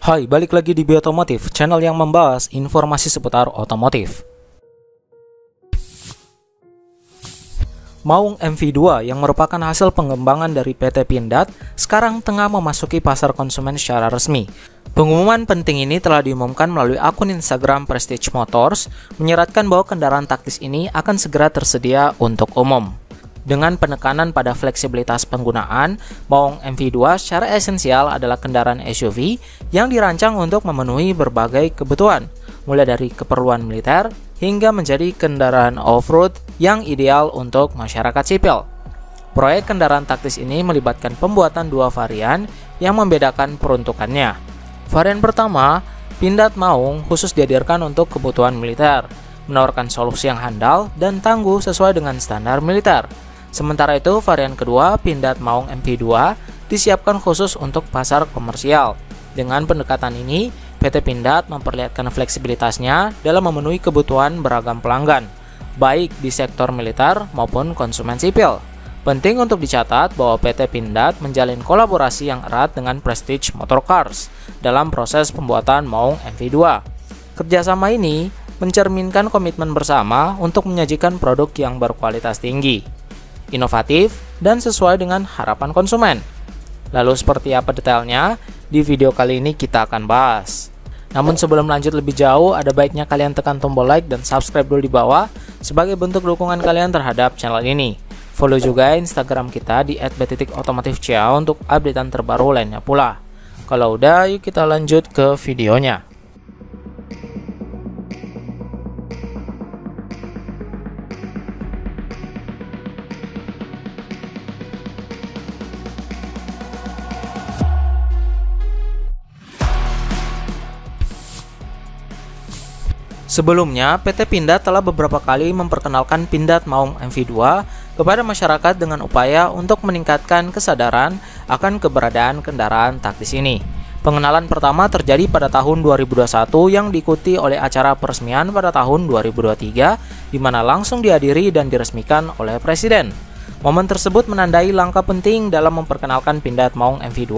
Hai, balik lagi di Biotomotif, channel yang membahas informasi seputar otomotif. Maung MV2 yang merupakan hasil pengembangan dari PT Pindad sekarang tengah memasuki pasar konsumen secara resmi. Pengumuman penting ini telah diumumkan melalui akun Instagram Prestige Motors, menyeratkan bahwa kendaraan taktis ini akan segera tersedia untuk umum. Dengan penekanan pada fleksibilitas penggunaan, Maung MV2 secara esensial adalah kendaraan SUV yang dirancang untuk memenuhi berbagai kebutuhan, mulai dari keperluan militer hingga menjadi kendaraan off-road yang ideal untuk masyarakat sipil. Proyek kendaraan taktis ini melibatkan pembuatan dua varian yang membedakan peruntukannya. Varian pertama, Pindad Maung, khusus dihadirkan untuk kebutuhan militer, menawarkan solusi yang handal dan tangguh sesuai dengan standar militer. Sementara itu, varian kedua, Pindad Maung MV2, disiapkan khusus untuk pasar komersial. Dengan pendekatan ini, PT Pindad memperlihatkan fleksibilitasnya dalam memenuhi kebutuhan beragam pelanggan, baik di sektor militer maupun konsumen sipil. Penting untuk dicatat bahwa PT Pindad menjalin kolaborasi yang erat dengan Prestige Motorcars dalam proses pembuatan Maung MV2. Kerjasama ini mencerminkan komitmen bersama untuk menyajikan produk yang berkualitas tinggi, inovatif, dan sesuai dengan harapan konsumen. Lalu seperti apa detailnya? Di video kali ini kita akan bahas. Namun sebelum lanjut lebih jauh, ada baiknya kalian tekan tombol like dan subscribe dulu di bawah sebagai bentuk dukungan kalian terhadap channel ini. Follow juga Instagram kita di @b.otomotifca untuk updatean terbaru lainnya pula. Kalau udah, yuk kita lanjut ke videonya. Sebelumnya, PT Pindad telah beberapa kali memperkenalkan Pindad Maung MV2 kepada masyarakat dengan upaya untuk meningkatkan kesadaran akan keberadaan kendaraan taktis ini. Pengenalan pertama terjadi pada tahun 2021 yang diikuti oleh acara peresmian pada tahun 2023, di mana langsung dihadiri dan diresmikan oleh Presiden. Momen tersebut menandai langkah penting dalam memperkenalkan Pindad Maung MV2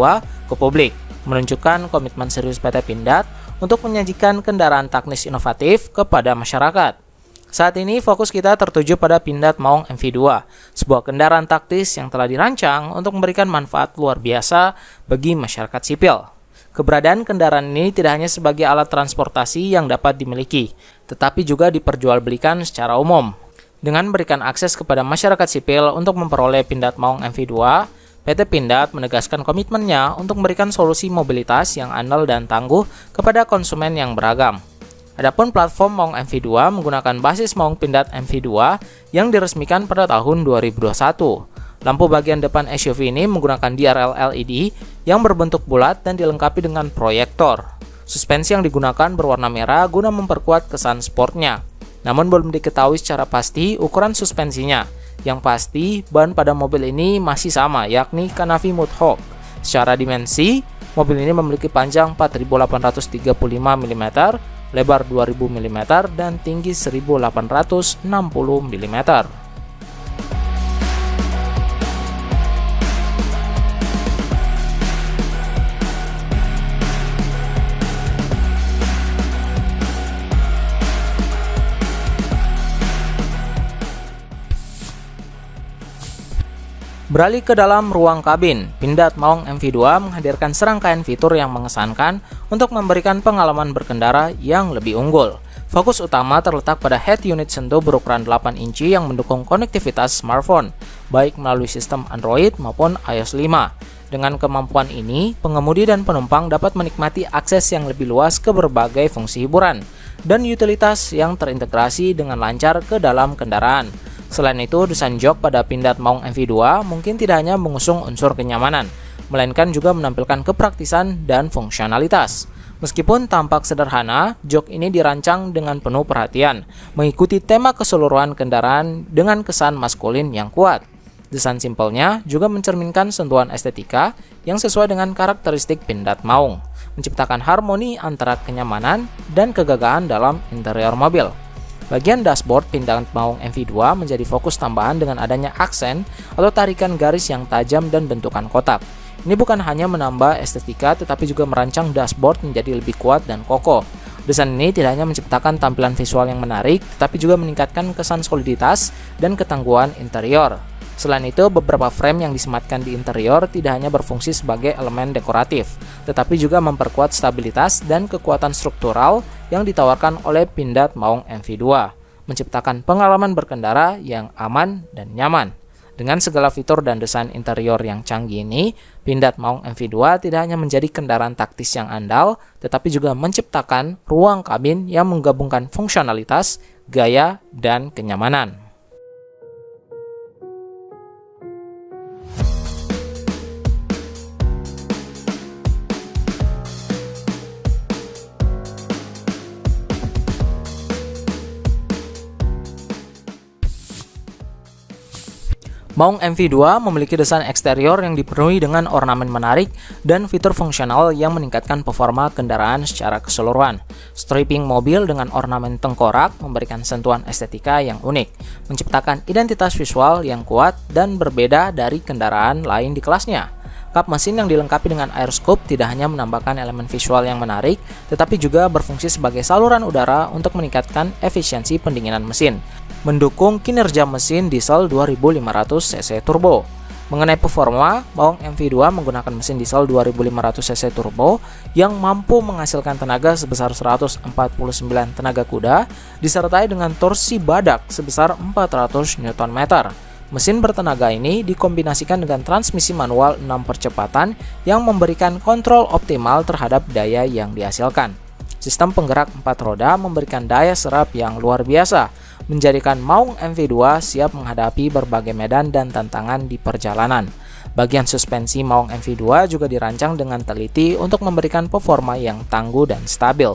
ke publik, menunjukkan komitmen serius PT Pindad untuk menyajikan kendaraan taktis inovatif kepada masyarakat. Saat ini fokus kita tertuju pada Pindad Maung MV2, sebuah kendaraan taktis yang telah dirancang untuk memberikan manfaat luar biasa bagi masyarakat sipil. Keberadaan kendaraan ini tidak hanya sebagai alat transportasi yang dapat dimiliki, tetapi juga diperjualbelikan secara umum. Dengan memberikan akses kepada masyarakat sipil untuk memperoleh Pindad Maung MV2, PT Pindad menegaskan komitmennya untuk memberikan solusi mobilitas yang andal dan tangguh kepada konsumen yang beragam. Adapun platform Maung MV2 menggunakan basis Maung Pindad MV2 yang diresmikan pada tahun 2021. Lampu bagian depan SUV ini menggunakan DRL LED yang berbentuk bulat dan dilengkapi dengan proyektor. Suspensi yang digunakan berwarna merah guna memperkuat kesan sportnya. Namun belum diketahui secara pasti ukuran suspensinya. Yang pasti, ban pada mobil ini masih sama, yakni Kanafi Mudhawk. Secara dimensi, mobil ini memiliki panjang 4.835 mm, lebar 2.000 mm, dan tinggi 1.860 mm. Beralih ke dalam ruang kabin, Pindad Maung MV2 menghadirkan serangkaian fitur yang mengesankan untuk memberikan pengalaman berkendara yang lebih unggul. Fokus utama terletak pada head unit sentuh berukuran 8 inci yang mendukung konektivitas smartphone, baik melalui sistem Android maupun iOS 5. Dengan kemampuan ini, pengemudi dan penumpang dapat menikmati akses yang lebih luas ke berbagai fungsi hiburan dan utilitas yang terintegrasi dengan lancar ke dalam kendaraan. Selain itu, desain jok pada Pindad Maung MV2 mungkin tidak hanya mengusung unsur kenyamanan, melainkan juga menampilkan kepraktisan dan fungsionalitas. Meskipun tampak sederhana, jok ini dirancang dengan penuh perhatian, mengikuti tema keseluruhan kendaraan dengan kesan maskulin yang kuat. Desain simpelnya juga mencerminkan sentuhan estetika yang sesuai dengan karakteristik Pindad Maung, menciptakan harmoni antara kenyamanan dan kegagahan dalam interior mobil. Bagian dashboard Pindad Maung MV2 menjadi fokus tambahan dengan adanya aksen atau tarikan garis yang tajam dan bentukan kotak. Ini bukan hanya menambah estetika, tetapi juga merancang dashboard menjadi lebih kuat dan kokoh. Desain ini tidak hanya menciptakan tampilan visual yang menarik, tetapi juga meningkatkan kesan soliditas dan ketangguhan interior. Selain itu, beberapa frame yang disematkan di interior tidak hanya berfungsi sebagai elemen dekoratif, tetapi juga memperkuat stabilitas dan kekuatan struktural yang ditawarkan oleh Pindad Maung MV2, menciptakan pengalaman berkendara yang aman dan nyaman. Dengan segala fitur dan desain interior yang canggih ini, Pindad Maung MV2 tidak hanya menjadi kendaraan taktis yang andal, tetapi juga menciptakan ruang kabin yang menggabungkan fungsionalitas, gaya, dan kenyamanan. Maung MV2 memiliki desain eksterior yang dipenuhi dengan ornamen menarik dan fitur fungsional yang meningkatkan performa kendaraan secara keseluruhan. Stripping mobil dengan ornamen tengkorak memberikan sentuhan estetika yang unik, menciptakan identitas visual yang kuat dan berbeda dari kendaraan lain di kelasnya. Kap mesin yang dilengkapi dengan air scoop tidak hanya menambahkan elemen visual yang menarik, tetapi juga berfungsi sebagai saluran udara untuk meningkatkan efisiensi pendinginan mesin, mendukung kinerja mesin diesel 2500 cc turbo. Mengenai performa, Maung MV2 menggunakan mesin diesel 2500 cc turbo yang mampu menghasilkan tenaga sebesar 149 tenaga kuda, disertai dengan torsi badak sebesar 400 Nm. Mesin bertenaga ini dikombinasikan dengan transmisi manual 6 percepatan yang memberikan kontrol optimal terhadap daya yang dihasilkan. Sistem penggerak 4 roda memberikan daya serap yang luar biasa, menjadikan Maung MV2 siap menghadapi berbagai medan dan tantangan di perjalanan. Bagian suspensi Maung MV2 juga dirancang dengan teliti untuk memberikan performa yang tangguh dan stabil.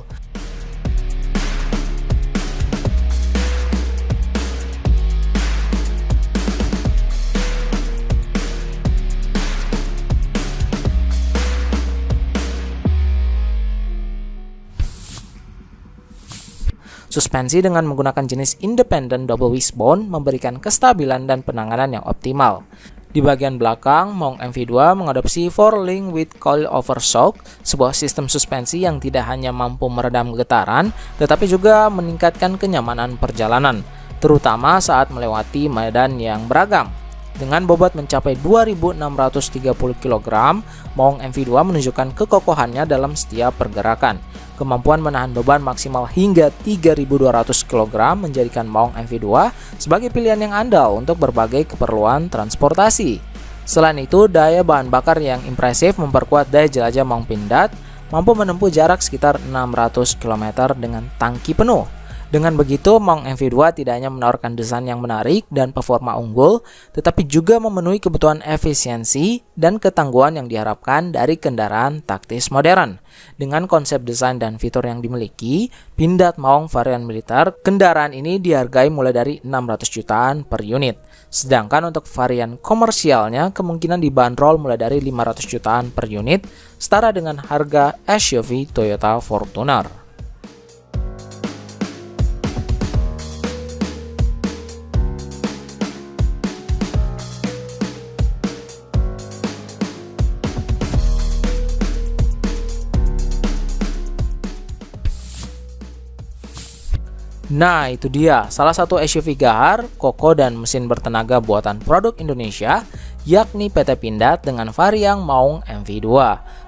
Suspensi dengan menggunakan jenis independent double wishbone memberikan kestabilan dan penanganan yang optimal. Di bagian belakang, Maung MV2 mengadopsi 4-link with coilover shock, sebuah sistem suspensi yang tidak hanya mampu meredam getaran, tetapi juga meningkatkan kenyamanan perjalanan, terutama saat melewati medan yang beragam. Dengan bobot mencapai 2.630 kg, Maung MV2 menunjukkan kekokohannya dalam setiap pergerakan. Kemampuan menahan beban maksimal hingga 3.200 kg menjadikan Maung MV2 sebagai pilihan yang andal untuk berbagai keperluan transportasi. Selain itu, daya bahan bakar yang impresif memperkuat daya jelajah Maung Pindad, mampu menempuh jarak sekitar 600 km dengan tangki penuh. Dengan begitu, Maung MV2 tidak hanya menawarkan desain yang menarik dan performa unggul, tetapi juga memenuhi kebutuhan efisiensi dan ketangguhan yang diharapkan dari kendaraan taktis modern. Dengan konsep desain dan fitur yang dimiliki, Pindad Maung varian militer, kendaraan ini dihargai mulai dari 600 jutaan per unit. Sedangkan untuk varian komersialnya kemungkinan dibanderol mulai dari 500 jutaan per unit, setara dengan harga SUV Toyota Fortuner. Nah, itu dia salah satu SUV gahar, kokoh dan mesin bertenaga buatan produk Indonesia, yakni PT Pindad dengan varian Maung MV2.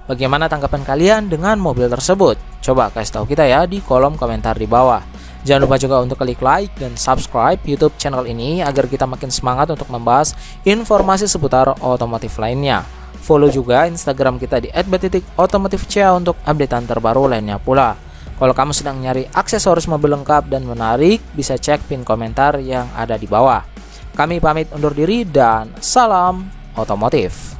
Bagaimana tanggapan kalian dengan mobil tersebut? Coba kasih tahu kita ya di kolom komentar di bawah. Jangan lupa juga untuk klik like dan subscribe YouTube channel ini agar kita makin semangat untuk membahas informasi seputar otomotif lainnya. Follow juga Instagram kita di @b.otomotifca untuk updatean terbaru lainnya pula. Kalau kamu sedang nyari aksesoris mobil lengkap dan menarik, bisa cek pin komentar yang ada di bawah. Kami pamit undur diri dan salam otomotif.